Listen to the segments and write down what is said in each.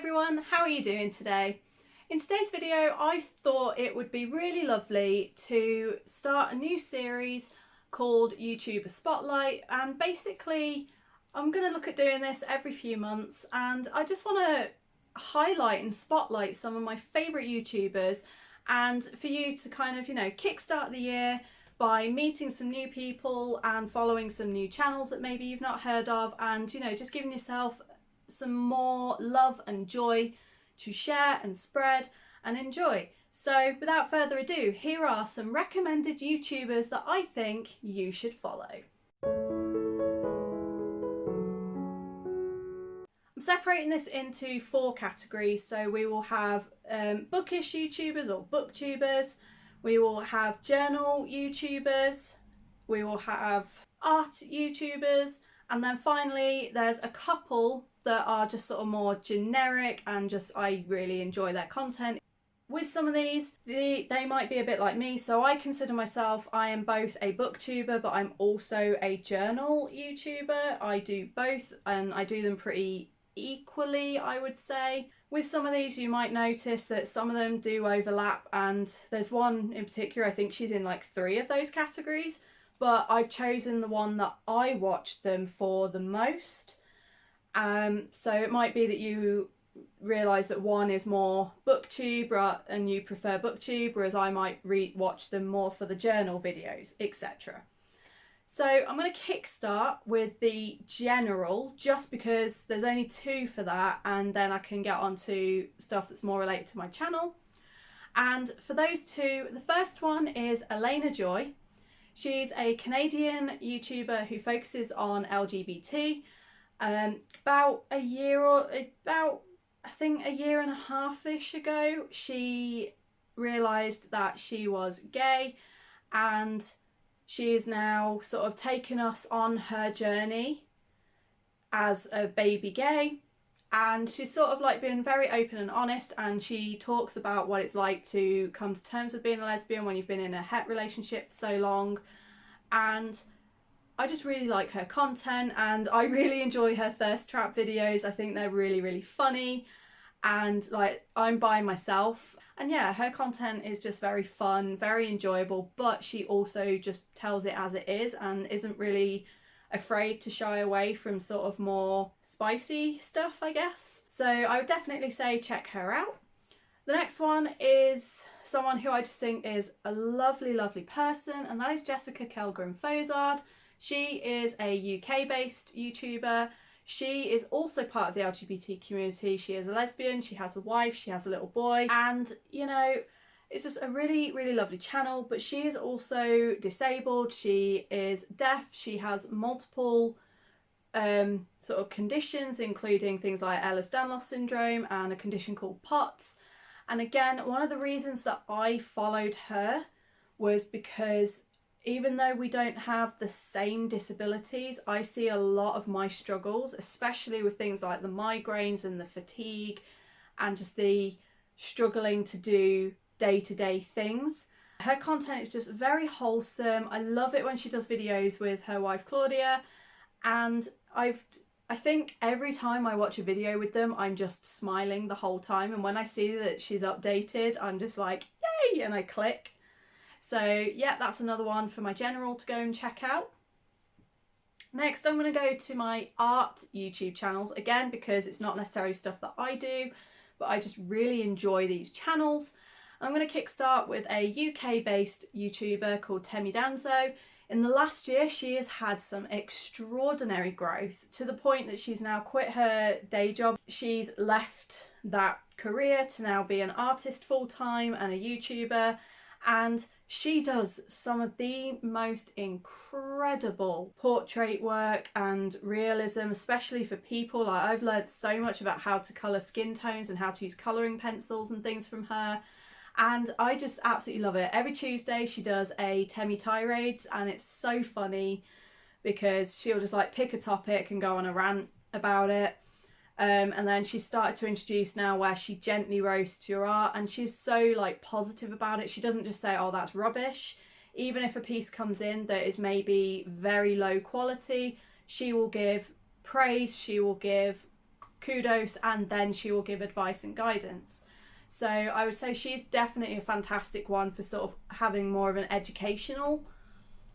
everyone, how are you doing today? In today's video I thought it would be really lovely to start a new series called YouTuber Spotlight, and basically I'm going to look at doing this every few months, and I just want to highlight and spotlight some of my favourite YouTubers, and for you to kind of, kickstart the year by meeting some new people and following some new channels that maybe you've not heard of, and just giving yourself some more love and joy to share and spread and enjoy. So without further ado, here are some recommended YouTubers that I think you should follow. I'm separating this into 4 categories. So we will have bookish YouTubers or booktubers, we will have journal YouTubers, we will have art YouTubers, and then finally there's a couple that are just sort of more generic and just I really enjoy their content. With some of these, they might be a bit like me, so I consider myself, I am both a booktuber but I'm also a journal YouTuber. I do both and I do them pretty equally, I would say. With some of these you might notice that some of them do overlap, and there's one in particular, I think she's in like 3 of those categories, but I've chosen the one that I watched them for the most. So it might be that you realise that one is more booktube and you prefer booktube, whereas I might watch them more for the journal videos, etc. So I'm going to kickstart with the general, just because there's only 2 for that, and then I can get on to stuff that's more related to my channel. And for those 2, the first one is Elena Joy. She's a Canadian YouTuber who focuses on LGBT. About a year and a half-ish ago, she realised that she was gay, and she is now sort of taken us on her journey as a baby gay, and she's sort of like been very open and honest, and she talks about what it's like to come to terms with being a lesbian when you've been in a het relationship for so long. And I just really like her content, and I really enjoy her thirst trap videos. I think they're really, really funny, and like I'm by myself, and yeah, her content is just very fun, very enjoyable, but she also just tells it as it is and isn't really afraid to shy away from sort of more spicy stuff, I guess. So I would definitely say check her out. The next one is someone who I just think is a lovely, lovely person, and that is Jessica Kelgram. She is a UK-based YouTuber. She is also part of the LGBT community. She is a lesbian, she has a wife, she has a little boy, and it's just a really, really lovely channel. But she is also disabled, she is deaf, she has multiple sort of conditions, including things like Ehlers-Danlos syndrome and a condition called POTS. And again, one of the reasons that I followed her was because even though we don't have the same disabilities, I see a lot of my struggles, especially with things like the migraines and the fatigue and just the struggling to do day-to-day things. Her content is just very wholesome. I love it when she does videos with her wife Claudia, and I think every time I watch a video with them, I'm just smiling the whole time, and when I see that she's updated, I'm just like, yay, and I click. So yeah, that's another one for my general to go and check out. Next, I'm going to go to my art YouTube channels, again because it's not necessarily stuff that I do, but I just really enjoy these channels. I'm going to kickstart with a UK-based YouTuber called Temmie Danzo. In the last year, she has had some extraordinary growth, to the point that she's now quit her day job. She's left that career to now be an artist full-time and a YouTuber, and she does some of the most incredible portrait work and realism, especially for people. Like, I've learned so much about how to colour skin tones and how to use colouring pencils and things from her, and I just absolutely love it. Every Tuesday she does a Temmie tirades, and it's so funny because she'll just like pick a topic and go on a rant about it. And then she started to introduce now where she gently roasts your art, and she's so like positive about it. She doesn't just say, oh, that's rubbish. Even if a piece comes in that is maybe very low quality, she will give praise, she will give kudos, and then she will give advice and guidance. So I would say she's definitely a fantastic one for sort of having more of an educational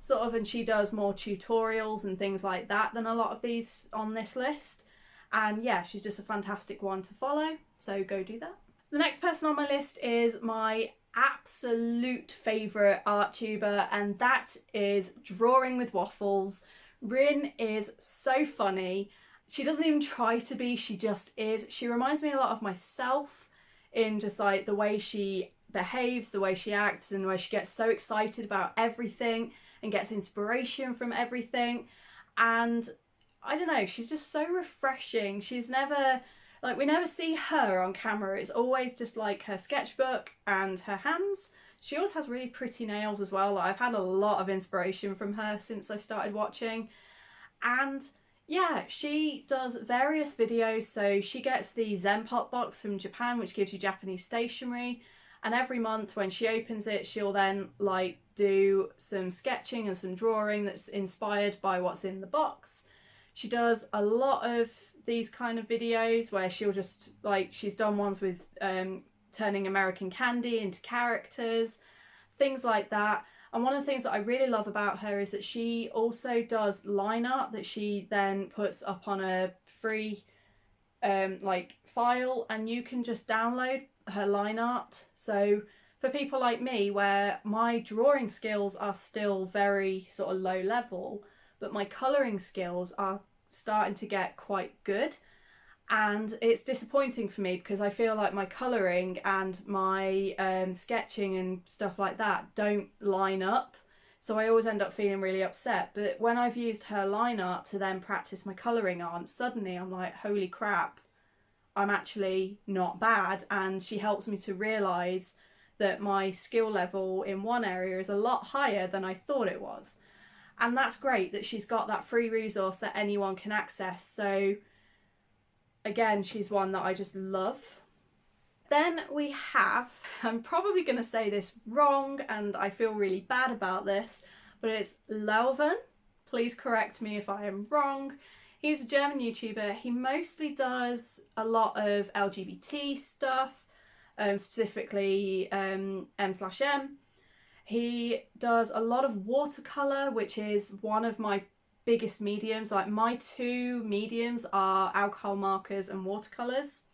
sort of, and she does more tutorials and things like that than a lot of these on this list. And yeah, she's just a fantastic one to follow, so go do that. The next person on my list is my absolute favourite art tuber, and that is Drawing with Waffles. Rin is so funny. She doesn't even try to be, she just is. She reminds me a lot of myself in just like the way she behaves, the way she acts, and the way she gets so excited about everything and gets inspiration from everything. And I don't know, she's just so refreshing. She's never, like, we never see her on camera. It's always just like her sketchbook and her hands. She also has really pretty nails as well. Like, I've had a lot of inspiration from her since I started watching. And yeah, she does various videos. So she gets the Zenpot box from Japan, which gives you Japanese stationery. And every month when she opens it, she'll then like do some sketching and some drawing that's inspired by what's in the box. She does a lot of these kind of videos where she'll just like, she's done ones with turning American candy into characters, things like that. And one of the things that I really love about her is that she also does line art that she then puts up on a free like file, and you can just download her line art. So for people like me, where my drawing skills are still very sort of low level, but my colouring skills are starting to get quite good. And it's disappointing for me because I feel like my colouring and my sketching and stuff like that don't line up. So I always end up feeling really upset. But when I've used her line art to then practice my colouring on, suddenly I'm like, holy crap, I'm actually not bad. And she helps me to realise that my skill level in one area is a lot higher than I thought it was. And that's great that she's got that free resource that anyone can access. So again, she's one that I just love. Then we have, I'm probably going to say this wrong and I feel really bad about this, but it's Lovin. Please correct me if I am wrong. He's a German YouTuber. He mostly does a lot of LGBT stuff, specifically M/M. He does a lot of watercolour, which is one of my biggest mediums. Like, my two mediums are alcohol markers and watercolours.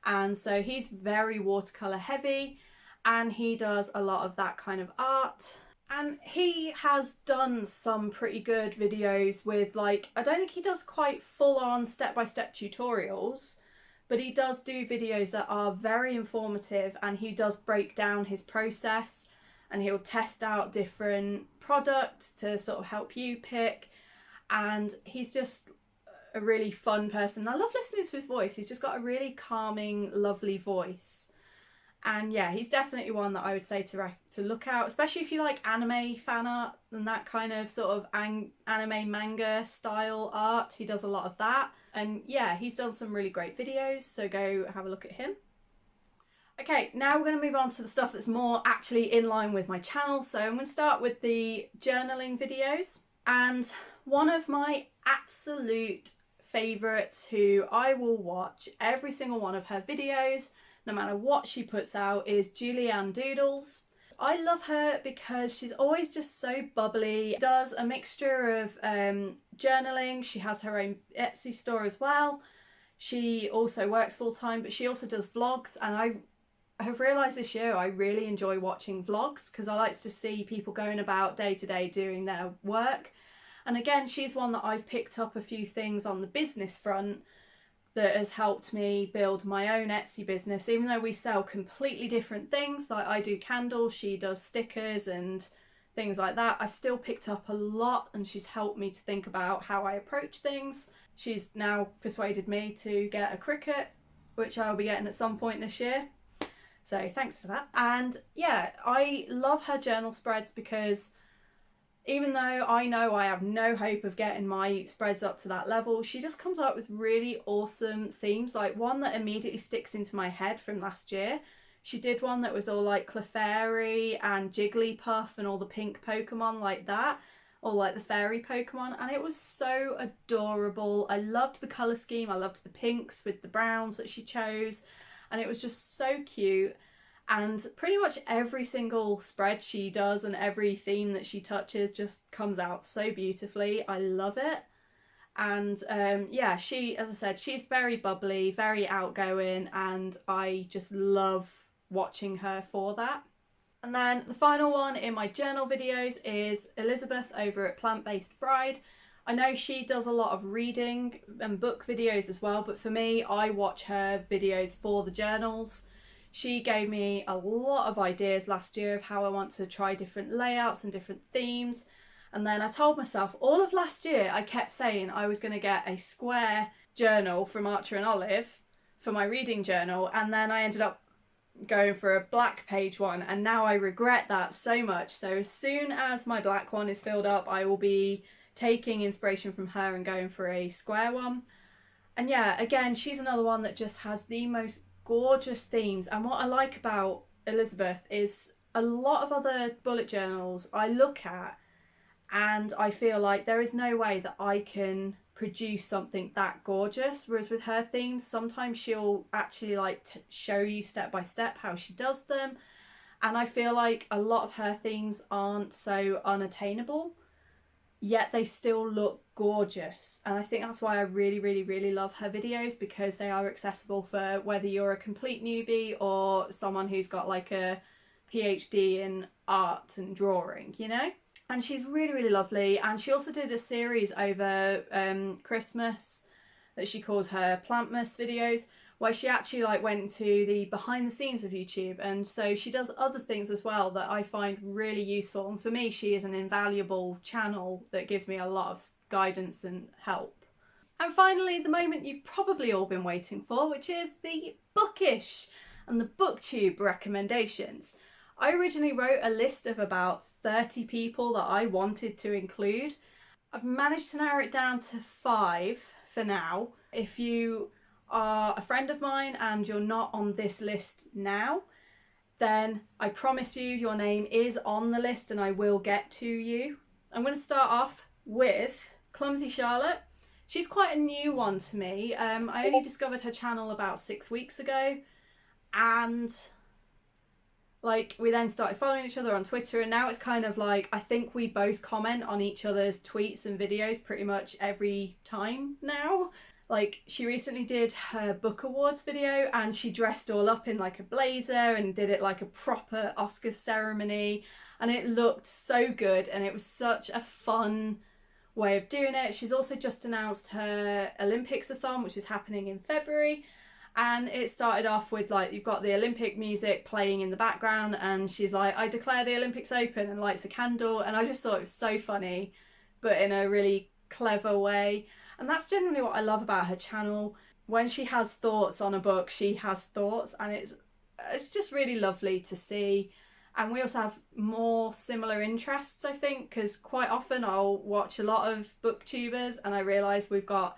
And so he's very watercolour heavy, and he does a lot of that kind of art. And he has done some pretty good videos with, like, I don't think he does quite full-on step-by-step tutorials, but he does do videos that are very informative, and he does break down his process, and he'll test out different products to sort of help you pick. And he's just a really fun person. I love listening to his voice. He's just got a really calming, lovely voice. And yeah, he's definitely one that I would say to look out, especially if you like anime fan art and that kind of sort of anime manga style art. He does a lot of that. And yeah, he's done some really great videos, so go have a look at him. Okay, now we're going to move on to the stuff that's more actually in line with my channel. So I'm going to start with the journaling videos. And one of my absolute favourites, who I will watch every single one of her videos, no matter what she puts out, is Jules Doodles. I love her because she's always just so bubbly. She does a mixture of journaling. She has her own Etsy store as well. She also works full time, but she also does vlogs. And I have realised this year I really enjoy watching vlogs because I like to just see people going about day to day doing their work. And again, she's one that I've picked up a few things on the business front that has helped me build my own Etsy business, even though we sell completely different things. Like, I do candles, she does stickers and things like that. I've still picked up a lot, and she's helped me to think about how I approach things. She's now persuaded me to get a Cricut, which I'll be getting at some point this year. So thanks for that. And yeah, I love her journal spreads because even though I know I have no hope of getting my spreads up to that level, she just comes up with really awesome themes. Like, one that immediately sticks into my head from last year. She did one that was all like Clefairy and Jigglypuff and all the pink Pokemon like that. or like the fairy Pokemon, and it was so adorable. I loved the colour scheme, I loved the pinks with the browns that she chose, and it was just so cute. And pretty much every single spread she does and every theme that she touches just comes out so beautifully. I love it. And yeah, she, as I said, she's very bubbly, very outgoing, and I just love watching her for that. And then the final one in my journal videos is Elizabeth over at Plant Based Bride. I know she does a lot of reading and book videos as well, but for me, I watch her videos for the journals. She gave me a lot of ideas last year of how I want to try different layouts and different themes. And then I told myself all of last year, I kept saying I was going to get a square journal from Archer and Olive for my reading journal. And then I ended up going for a black page one. And now I regret that so much. So as soon as my black one is filled up, I will be taking inspiration from her and going for a square one. And yeah, again, she's another one that just has the most gorgeous themes. And what I like about Elizabeth is a lot of other bullet journals I look at and I feel like there is no way that I can produce something that gorgeous, whereas with her themes sometimes she'll actually like show you step by step how she does them, and I feel like a lot of her themes aren't so unattainable, yet they still look gorgeous. And I think that's why I really love her videos, because they are accessible for whether you're a complete newbie or someone who's got like a PhD in art and drawing, you know? And she's really lovely. And she also did a series over Christmas that she calls her Plantmas videos, where she actually like went to the behind the scenes of YouTube. And so she does other things as well that I find really useful. And for me, she is an invaluable channel that gives me a lot of guidance and help. And finally, the moment you've probably all been waiting for, which is the bookish and the booktube recommendations. I originally wrote a list of about 30 people that I wanted to include. I've managed to narrow it down to 5 for now. If you are a friend of mine and you're not on this list now, then I promise you your name is on the list and I will get to you. I'm going to start off with Clumsy Charlotte. She's quite a new one to me. I only discovered her channel about 6 weeks ago, and like we then started following each other on Twitter, and now it's kind of like I think we both comment on each other's tweets and videos pretty much every time now. Like she recently did her book awards video and she dressed all up in like a blazer and did it like a proper Oscars ceremony, and it looked so good and it was such a fun way of doing it. She's also just announced her Olympics-a-thon, which is happening in February. And it started off with like, you've got the Olympic music playing in the background and she's like, I declare the Olympics open, and lights a candle. And I just thought it was so funny, but in a really clever way. And that's generally what I love about her channel. When she has thoughts on a book, she has thoughts, and it's just really lovely to see. And we also have more similar interests, I think, because quite often I'll watch a lot of booktubers and I realise we've got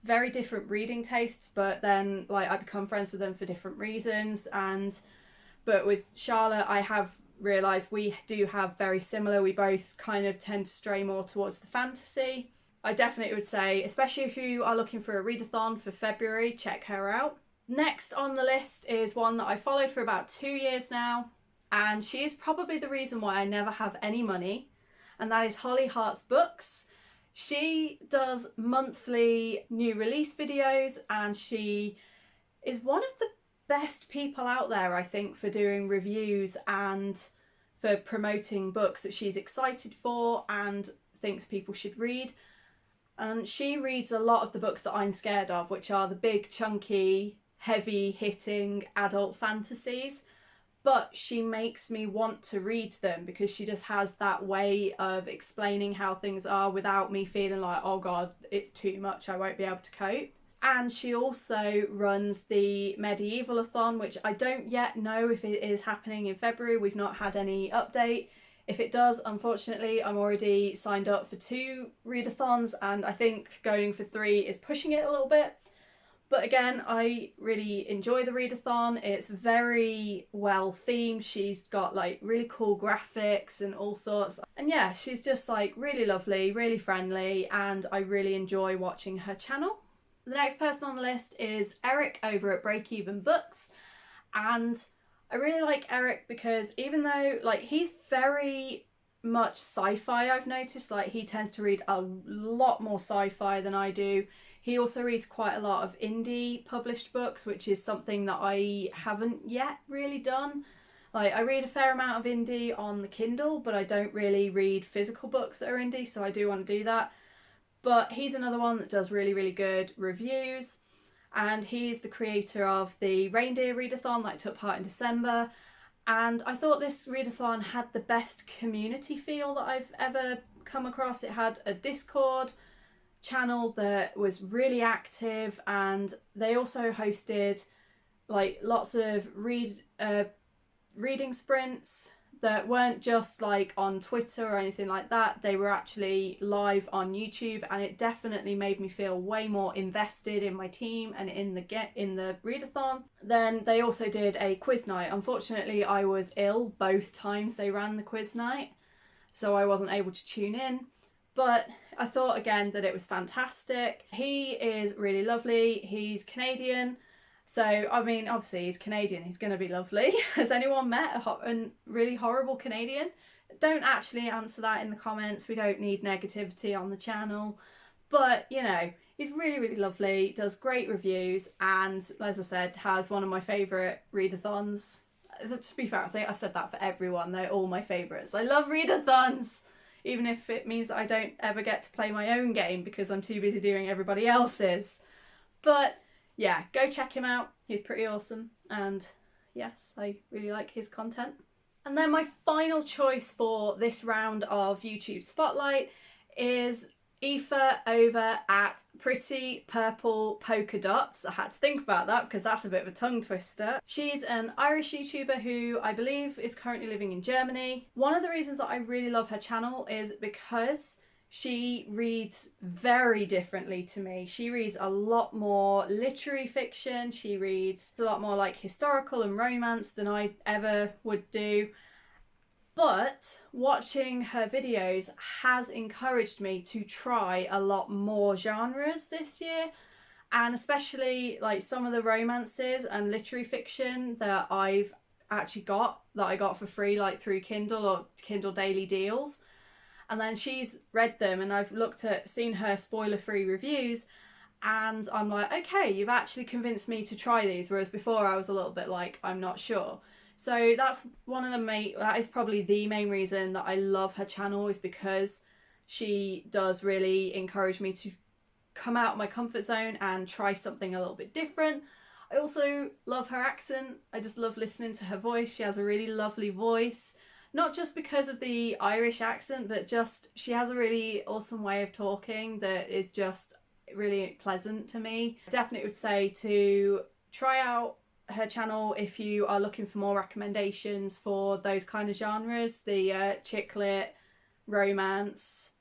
very different reading tastes, but then like I become friends with them for different reasons. But with Charlotte, I have realised we do have very similar. We both kind of tend to stray more towards the fantasy. I definitely would say, especially if you are looking for a readathon for February, check her out. Next on the list is one that I followed for about 2 years now, and she is probably the reason why I never have any money, and that is Holly Hart's Books. She does monthly new release videos, and she is one of the best people out there, I think, for doing reviews and for promoting books that she's excited for and thinks people should read. And she reads a lot of the books that I'm scared of, which are the big, chunky, heavy-hitting adult fantasies. But she makes me want to read them because she just has that way of explaining how things are without me feeling like, oh God, it's too much, I won't be able to cope. And she also runs the Medieval-a-thon, which I don't yet know if it is happening in February. We've not had any update. If it does, unfortunately, I'm already signed up for 2 readathons, and I think going for 3 is pushing it a little bit. But again, I really enjoy the readathon. It's very well themed. She's got like really cool graphics and all sorts. And yeah, she's just like really lovely, really friendly, and I really enjoy watching her channel. The next person on the list is Eric over at Breakeven Books. And I really like Eric because even though like he's very much sci-fi, I've noticed, like he tends to read a lot more sci-fi than I do. He also reads quite a lot of indie published books, which is something that I haven't yet really done. Like I read a fair amount of indie on the Kindle, but I don't really read physical books that are indie, so I do want to do that. But he's another one that does really, really good reviews. And he's the creator of the Reindeer Readathon that I took part in December. And I thought this readathon had the best community feel that I've ever come across. It had a Discord channel that was really active, and they also hosted like lots of reading sprints that weren't just like on Twitter or anything like that. They were actually live on YouTube, and it definitely made me feel way more invested in my team and in the readathon. Then they also did a quiz night. Unfortunately, I was ill both times they ran the quiz night, so I wasn't able to tune in. But I thought again that it was fantastic. He is really lovely. He's Canadian. So, I mean, obviously he's Canadian, he's going to be lovely. Has anyone met a really horrible Canadian? Don't actually answer that in the comments. We don't need negativity on the channel. But, you know, he's really, really lovely, does great reviews, and, as I said, has one of my favourite readathons. To be fair, I think I've said that for everyone. They're all my favourites. I love readathons, even if it means that I don't ever get to play my own game because I'm too busy doing everybody else's. But yeah, go check him out. He's pretty awesome. And yes, I really like his content. And then my final choice for this round of YouTube Spotlight is Aoife over at Pretty Purple Polka Dots. I had to think about that because that's a bit of a tongue twister. She's an Irish YouTuber who I believe is currently living in Germany. One of the reasons that I really love her channel is because she reads very differently to me. She reads a lot more literary fiction. She reads a lot more like historical and romance than I ever would do. But watching her videos has encouraged me to try a lot more genres this year. And especially like some of the romances and literary fiction that I got for free, like through Kindle or Kindle Daily Deals. And then she's read them, and I've seen her spoiler-free reviews, and I'm like, okay, you've actually convinced me to try these, whereas before I was a little bit like, I'm not sure. So that is probably the main reason that I love her channel, is because she does really encourage me to come out of my comfort zone and try something a little bit different. I also love her accent. I just love listening to her voice. She has a really lovely voice. Not just because of the Irish accent, but just she has a really awesome way of talking that is just really pleasant to me. I definitely would say to try out her channel if you are looking for more recommendations for those kind of genres, the chick lit, romance,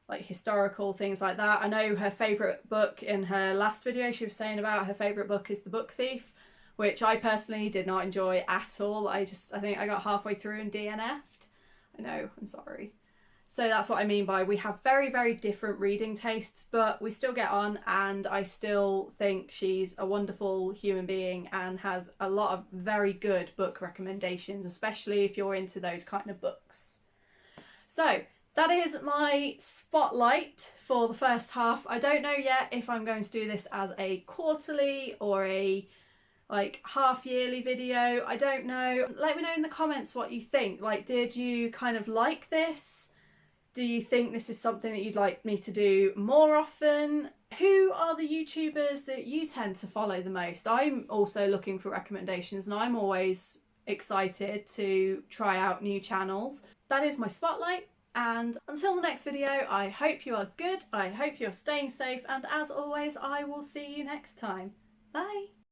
like historical, things like that. I know her favourite book in her last video, she was saying about her favourite book is The Book Thief, which I personally did not enjoy at all. I think I got halfway through and DNF'd. I know, I'm sorry. So that's what I mean by we have very, very different reading tastes, but we still get on, and I still think she's a wonderful human being and has a lot of very good book recommendations, especially if you're into those kind of books. So that is my spotlight for the first half. I don't know yet if I'm going to do this as a quarterly or a half yearly video. I don't know. Let me know in the comments what you think. Like, did you kind of like this? Do you think this is something that you'd like me to do more often? Who are the YouTubers that you tend to follow the most? I'm also looking for recommendations, and I'm always excited to try out new channels. That is my spotlight, and until the next video, I hope you are good, I hope you're staying safe, and as always, I will see you next time. Bye!